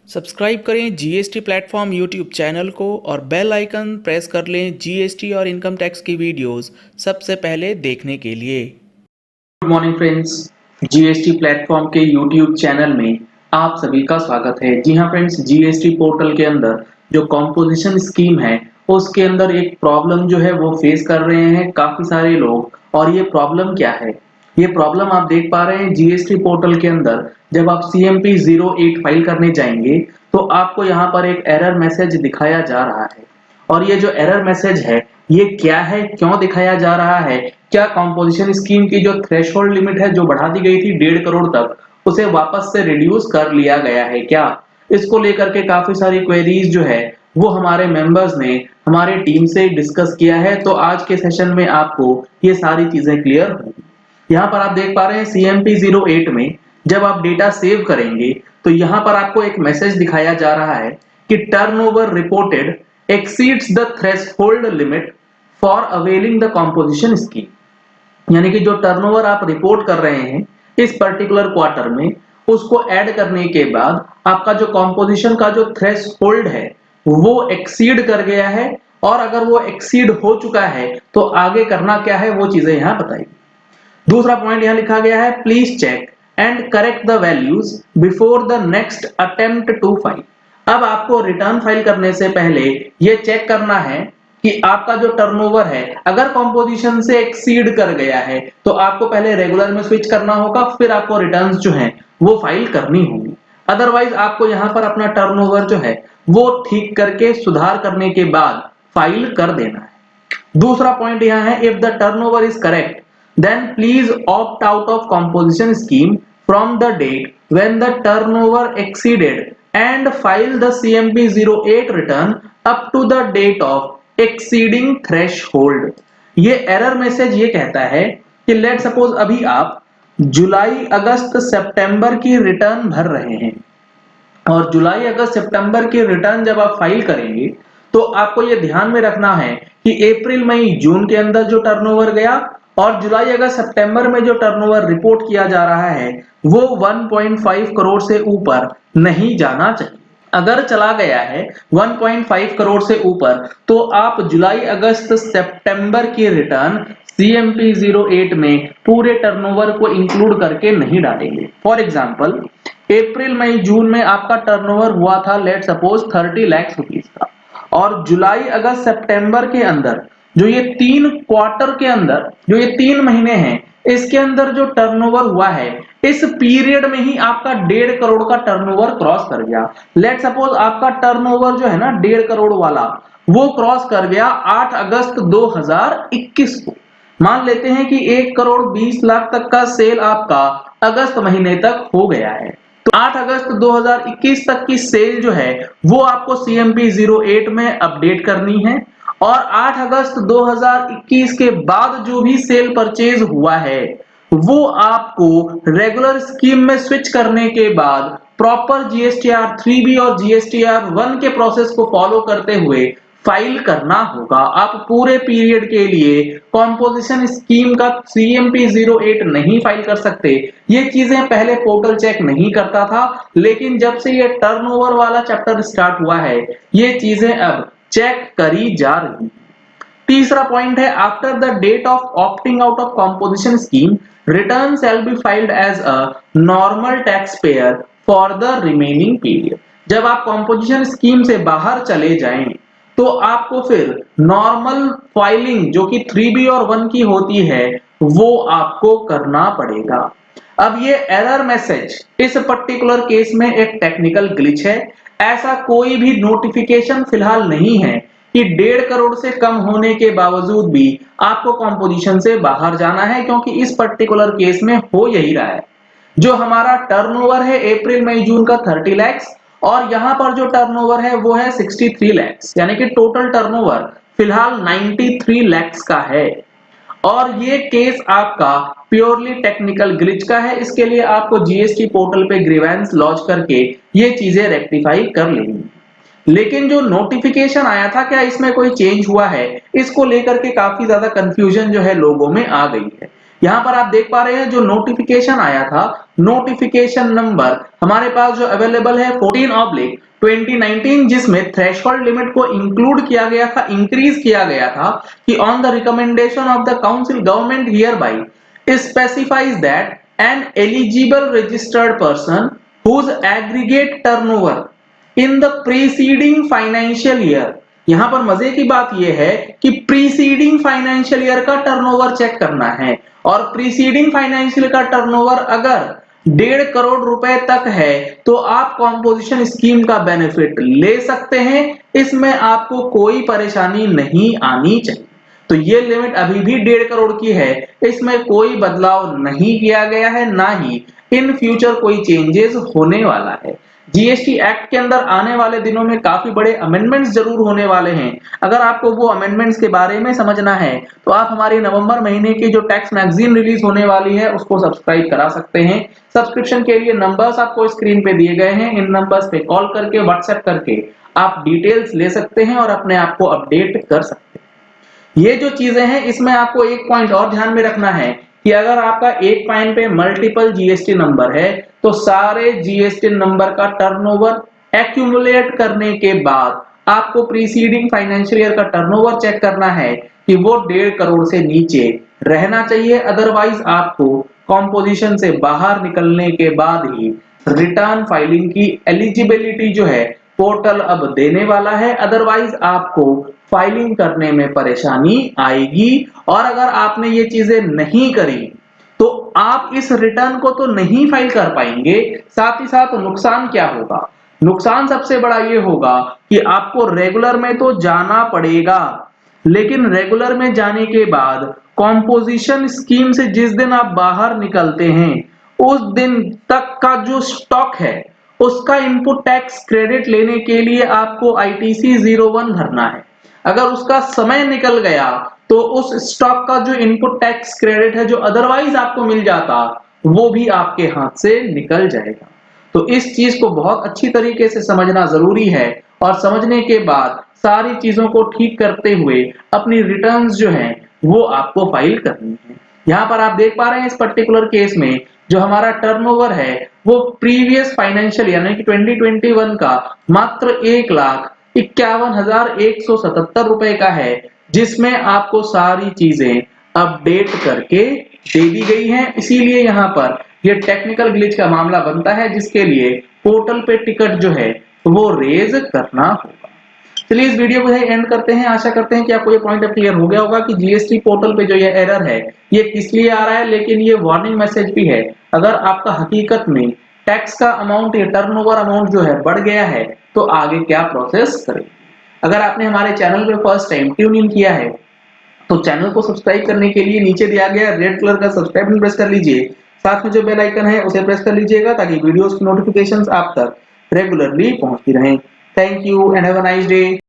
Subscribe करें GST platform YouTube channel को और बेल आइकन प्रेस कर लें जीएसटी और इनकम टैक्स की वीडियोस सबसे पहले देखने के लिए। Good morning friends, GST platform के यूट्यूब चैनल में आप सभी का स्वागत है। जी हाँ फ्रेंड्स, जीएसटी पोर्टल के अंदर जो कॉम्पोजिशन स्कीम है उसके अंदर एक प्रॉब्लम जो है वो फेस कर रहे हैं काफी सारे लोग। और ये प्रॉब्लम क्या है? ये प्रॉब्लम आप देख पा रहे हैं जीएसटी पोर्टल के अंदर। जब आप CMP 08 फाइल करने जाएंगे तो आपको यहाँ पर एक एरर मैसेज दिखाया जा रहा है। और ये जो एरर मैसेज है ये क्या है, क्यों दिखाया जा रहा है? क्या कॉम्पोजिशन स्कीम की जो थ्रेशोल्ड लिमिट है जो बढ़ा दी गई थी 1.5 करोड़ तक, उसे वापस से रिड्यूस कर लिया गया है क्या? इसको लेकर के काफी सारी क्वेरीज जो है वो हमारे मेंबर्स ने हमारे टीम से डिस्कस किया है। तो आज के सेशन में आपको ये सारी चीजें क्लियर होंगी। यहाँ पर आप देख पा रहे हैं CMP 08 में जब आप डेटा सेव करेंगे तो यहाँ पर आपको एक मैसेज दिखाया जा रहा है कि turnover reported exceeds the threshold limit for availing the composition scheme। यानी कि जो टर्नओवर आप रिपोर्ट कर रहे हैं इस पर्टिकुलर क्वार्टर में उसको ऐड करने के बाद आपका जो कॉम्पोजिशन का जो थ्रेशोल्ड है वो एक्सीड कर गया है। और अगर वो एक्सीड हो चुका है तो आगे करना क्या है वो चीजें यहाँ बताई। दूसरा पॉइंट यहाँ लिखा गया है, please check and correct the values before the next attempt to file. अब आपको रिटर्न फाइल करने से पहले ये चेक करना है कि आपका जो टर्नओवर है अगर कॉम्पोजिशन से एक्सीड कर गया है तो आपको पहले रेगुलर में स्विच करना होगा, फिर आपको रिटर्न्स जो है वो फाइल करनी होगी। अदरवाइज आपको यहाँ पर अपना टर्नओवर जो है वो ठीक करके सुधार करने के बाद फाइल कर देना है। दूसरा पॉइंट यहाँ है, if the turnover is correct then please opt out of composition scheme from the date when the turnover exceeded and file the CMP 08 return up to the date of exceeding threshold। ये error message ये कहता है कि let suppose अभी आप जुलाई अगस्त सितंबर की return भर रहे हैं और जुलाई अगस्त सितंबर की रिटर्न जब आप फाइल करेंगे तो आपको ये ध्यान में रखना है कि अप्रैल मई जून के अंदर जो टर्नओवर गया और जुलाई अगस्त सितंबर में जो टर्नओवर रिपोर्ट किया जा रहा है वो 1.5 करोड़ से ऊपर नहीं जाना चाहिए। अगर चला गया है 1.5 करोड़ से ऊपर तो आप जुलाई अगस्त सितंबर की रिटर्न CMP 08 में पूरे टर्नओवर को इंक्लूड करके नहीं डालेंगे। फॉर एग्जांपल अप्रैल मई जून में आपका टर्नओवर हुआ था लेट सपोज 30 लाख रुपीस का और जुलाई अगस्त सितंबर के अंदर जो ये 3 क्वार्टर के अंदर जो ये 3 महीने हैं इसके अंदर जो टर्नओवर हुआ है इस पीरियड में ही आपका 1.5 करोड़ का टर्नओवर क्रॉस कर गया। लेट सपोज आपका टर्नओवर जो है ना 1.5 करोड़ वाला वो क्रॉस कर गया 8 अगस्त 2021 को। मान लेते हैं कि 1 करोड़ 20 लाख तक का सेल आपका अगस्त महीने तक हो गया है तो 8 अगस्त 2021 तक की सेल जो है वो आपको CMP 08 में अपडेट करनी है और 8 अगस्त 2021 के बाद जो भी सेल परचेज हुआ है वो आपको रेगुलर स्कीम में स्विच करने के बाद प्रॉपर GSTR 3B और GSTR 1 के प्रोसेस को फॉलो करते हुए फाइल करना होगा। आप पूरे पीरियड के लिए कॉम्पोजिशन स्कीम का CMP 08 नहीं फाइल कर सकते। ये चीजें पहले पोर्टल चेक नहीं करता था, लेकिन जब से ये टर्नओवर वाला चैप्टर स्टार्ट हुआ है ये चीजें अब चेक करी जा रही। तीसरा पॉइंट है, after the date of opting out of composition scheme return shall be filed as a normal tax payer for the remaining period. जब आप कॉम्पोजिशन स्कीम से बाहर चले जाएं तो आपको फिर नॉर्मल फाइलिंग जो कि 3B और 1 की होती है वो आपको करना पड़ेगा। अब ये एरर मैसेज इस पर्टिकुलर केस में एक टेक्निकल ग्लिच है। ऐसा कोई भी नोटिफिकेशन फिलहाल नहीं है कि 1.5 करोड़ से कम होने के बावजूद भी आपको कॉम्पोजिशन से बाहर जाना है, क्योंकि इस पर्टिकुलर केस में हो यही रहा है। जो हमारा टर्नओवर है अप्रैल मई जून का 30 लाख और यहाँ पर जो टर्नओवर है वो है 63 लाख, यानी कि टोटल टर्नओवर फिलहाल 93 लाख का है। और ये केस आपका प्योरली टेक्निकल ग्लिच का है। इसके लिए आपको जीएसटी पोर्टल पे ग्रीवेंस लॉन्च करके ये चीजें रेक्टिफाई कर लेंगे। लेकिन जो नोटिफिकेशन आया था क्या इसमें कोई चेंज हुआ है, इसको लेकर के काफी ज्यादा कंफ्यूजन जो है लोगों में आ गई है। यहाँ पर आप देख पा रहे हैं जो नोटिफिकेशन आया था, नोटिफिकेशन नंबर हमारे पास जो अवेलेबल है 14/2019, जिसमें थ्रेशोल्ड लिमिट को इंक्लूड किया गया था, इंक्रीज किया गया था कि on the recommendation of the council government here by specifies that N eligible registered person whose aggregate turnover in the preceding financial year, यहां पर मजे की बात यह है कि प्रीसीडिंग फाइनेंशियल ईयर का टर्नओवर चेक करना है, और प्रीसीडिंग फाइनेंशियल का टर्नओवर अगर 1.5 करोड़ रुपए तक है तो आप कॉम्पोजिशन स्कीम का बेनिफिट ले सकते हैं। इसमें आपको कोई परेशानी नहीं आनी चाहिए। तो ये लिमिट अभी भी 1.5 करोड़ की है, इसमें कोई बदलाव नहीं किया गया है, ना ही इन फ्यूचर कोई चेंजेस होने वाला है। जीएसटी एक्ट के अंदर आने वाले दिनों में काफी बड़े अमेंडमेंट्स जरूर होने वाले हैं। अगर आपको वो अमेंडमेंट्स के बारे में समझना है तो आप हमारी नवंबर महीने की जो टैक्स मैगजीन रिलीज होने वाली है उसको सब्सक्राइब करा सकते हैं। सब्सक्रिप्शन के लिए नंबर्स आपको स्क्रीन पे दिए गए हैं, इन नंबर्स पे कॉल करके, व्हाट्सएप करके आप डिटेल्स ले सकते हैं और अपने आप को अपडेट कर सकते हैं। ये जो चीजें हैं इसमें आपको एक पॉइंट और ध्यान में रखना है कि अगर आपका एक पाइन पे मल्टीपल जीएसटी नंबर है तो सारे जीएसटी नंबर का टर्नओवर एक्यूमुलेट करने के बाद आपको प्रीसीडिंग फाइनेंशियल ईयर का टर्नओवर चेक करना है कि वो 1.5 करोड़ से नीचे रहना चाहिए। अदरवाइज आपको कॉम्पोजिशन से बाहर निकलने के बाद ही रिटर्न फाइलिंग की एलिजिबिलिटी जो है पोर्टल अब देने वाला है। अदरवाइज आपको फाइलिंग करने में परेशानी आएगी, और अगर आपने ये चीजें नहीं करी तो आप इस रिटर्न को तो नहीं फाइल कर पाएंगे, साथ ही साथ नुकसान क्या होगा? नुकसान सबसे बड़ा ये होगा कि आपको रेगुलर में तो जाना पड़ेगा, लेकिन रेगुलर में जाने के बाद कॉम्पोजिशन स्कीम से जिस दिन आप बाहर निकलते हैं उस दिन तक का जो स्टॉक है उसका इनपुट टैक्स क्रेडिट लेने के लिए आपको आईटीसी 01 भरना है। अगर उसका समय निकल गया तो उस स्टॉक का जो इनपुट टैक्स क्रेडिट है जो अदरवाइज आपको मिल जाता वो भी आपके हाथ से निकल जाएगा। तो इस चीज को बहुत अच्छी तरीके से समझना जरूरी है, और समझने के बाद सारी चीजों को ठीक करते हुए अपनी रिटर्न्स जो हैं वो आपको फाइल करनी है। यहाँ पर आप देख पा रहे हैं इस पर्टिकुलर केस में जो हमारा टर्नओवर है वो प्रीवियस फाइनेंशियल यानी कि 2021 का मात्र 1,51,177 रुपए का है, जिसमें आपको सारी चीजें अपडेट करके दे दी गई हैं। इसीलिए यहाँ पर ये टेक्निकल ग्लिच का मामला बनता है, जिसके लिए पोर्टल पे टिकट जो है वो रेज करना होगा। चलिए इस वीडियो को एंड करते हैं। आशा करते हैं कि आपको ये पॉइंट अब क्लियर हो गया होगा कि जीएसटी पोर्टल पे जो ये एरर है ये किस लिए आ रहा है, लेकिन ये वार्निंग मैसेज भी है। अगर आपका हकीकत में टैक्स का अमाउंट या टर्नओवर अमाउंट जो है बढ़ गया है तो आगे क्या प्रोसेस करें। अगर आपने हमारे चैनल पे फर्स्ट टाइम ट्यून इन किया है तो चैनल को सब्सक्राइब करने के लिए नीचे दिया गया रेड कलर का सब्सक्राइब बटन प्रेस कर लीजिए। साथ में जो बेल आइकन है उसे प्रेस कर लीजिएगा ताकि वीडियोस की नोटिफिकेशंस आप तक रेगुलरली पहुंचती रहें। Thank you and have a nice day.